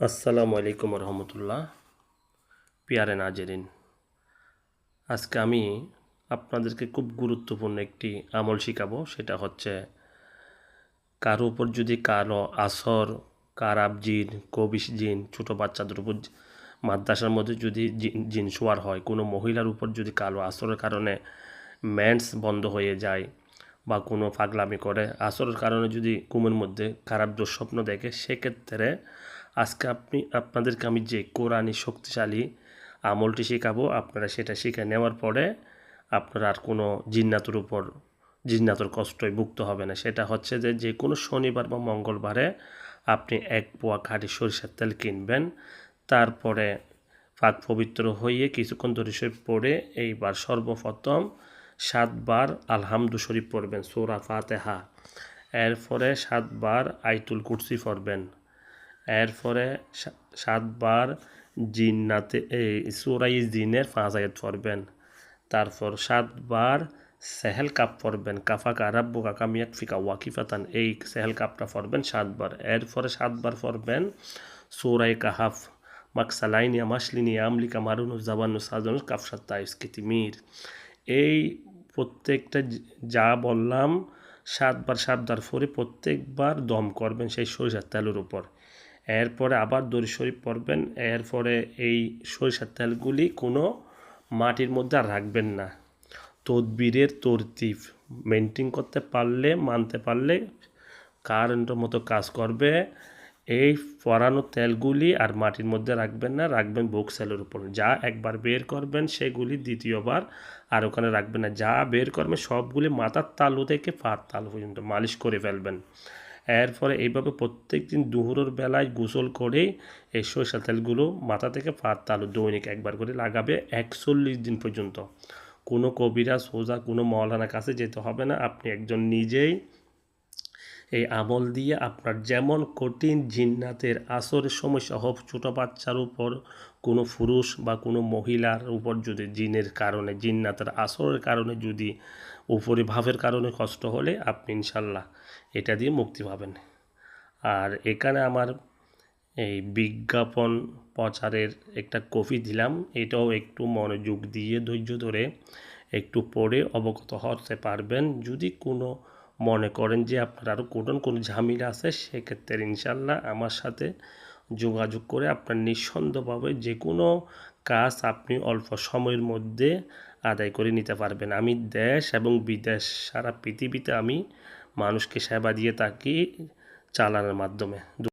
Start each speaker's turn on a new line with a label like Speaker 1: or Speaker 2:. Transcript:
Speaker 1: আসসালামু আলাইকুম রহমতুল্লাহ। পিয়ারে নাজেরিন, আজকে আমি আপনাদেরকে খুব গুরুত্বপূর্ণ একটি আমল শিখাবো। সেটা হচ্ছে কারো উপর যদি কারো আসর, কারাব জিন, কবিশ জিন, ছোটো বাচ্চাদের উপর মাদ্রাসার মধ্যে যদি জিন শোয়ার হয়, কোনো মহিলার উপর যদি কালো আসরের কারণে মেন্স বন্ধ হয়ে যায় বা কোনো পাগলামি করে, আসরের কারণে যদি ঘুমের মধ্যে খারাপ দুঃস্বপ্ন দেখে, সেক্ষেত্রে আজকে আপনাদেরকে আমি যে কোরআনী শক্তিশালী আমলটি শেখাবো, আপনারা সেটা শিখে নেওয়ার পরে আপনারা আর কোনো জিন্নাতুর কষ্টই ভুগতে হবে না। সেটা হচ্ছে যে কোনো শনিবার বা মঙ্গলবারে আপনি 1 পোয়া খাঁটি সরিষার তেল কিনবেন। তারপরে পাক পবিত্র হয়ে কিছুক্ষণ ধরে শরীফ পড়ে এইবার সর্বপ্রথম 7 বার আলহামদু শরীফ পড়বেন, সূরা ফাতিহা। এরপরে 7 বার আয়াতুল কুরসি পড়বেন। এরপরে 7 বার সূরা জিনের 5 আয়াত পড়বেন। তারপর 7 বার সেহেল কাপ পড়বেন, কাফাকা রাব্বুকা কাম ইয়াকফিকা ওয়াকিফাতান, এই সেহেল কাপটা পড়বেন 7 বার। এরপরে 7 বার পড়বেন সূরা কাহাফ, মাকসালাইনিয়া মাসলিনিয়া আমলিকা মারুনু জাবানু সাজানু কাফসাত্তা ইসকিতিমির। এই প্রত্যেকটা যা বললাম 7 বার 7 বার পরে প্রত্যেকবার দম করবেন সেই সরিষার তেলের উপর। এরপরে আবার দরুদ শরীফ পড়বেন। এরপরে এই সরিষার তেলগুলি কোনো মাটির মধ্যে আর রাখবেন না। তদবিরের তরতিব মেনটেন করতে পারলে, মানতে পারলে কারেন্টের মতো কাজ করবে। এই পরানো তেলগুলি আর মাটির মধ্যে রাখবেন না, রাখবেন বক্সেলের উপর। যা একবার বের করবেন সেগুলি দ্বিতীয়বার আর ওখানে রাখবেন না। যা বের করবেন সবগুলি মাথার তালু থেকে পার তালু পর্যন্ত মালিশ করে ফেলবেন। এরপরে এইভাবে প্রত্যেক দিন দুপুরের বেলায় গোসল করেই এই সরিষার তেলগুলো মাথা থেকে পার তালু দৈনিক একবার করে লাগাবে 41 দিন পর্যন্ত। কোনো কবিরাজ সোজা কোনো মওলানার কাছে যেতে হবে না, আপনি একজন নিজেই এই আমল দিয়ে আপনার যেমন কঠিন জিন্নাতের আসরের সমস্যা হোক, ছোটো বাচ্চার উপর, কোনো পুরুষ বা কোনো মহিলার উপর যদি জিনের কারণে, জিন্নাতের আসরের কারণে যদি উপরে ভাবের কারণে কষ্ট হলে, আপনি ইনশাল্লাহ এটা দিয়ে মুক্তি পাবেন। আর এখানে আমার এই বিজ্ঞাপন প্রচারের একটা কপি দিলাম, এটাও একটু মনোযোগ দিয়ে ধৈর্য ধরে একটু পড়ে অবগত হতে পারবেন। যদি কোনো মনে করেন যে আপনার আরও কোনো ঝামেলা আছে, সেক্ষেত্রে ইনশাল্লাহ আমার সাথে যোগাযোগ করে আপনার নিঃসন্দেহভাবে যে কোনো কাজ আপনি অল্প সময়ের মধ্যে আদায় করে নিতে পারবেন। আমি দেশ এবং বিদেশ সারা পৃথিবীতে আমি মানুষকে সেবা দিয়ে থাকি চালানোর মাধ্যমে।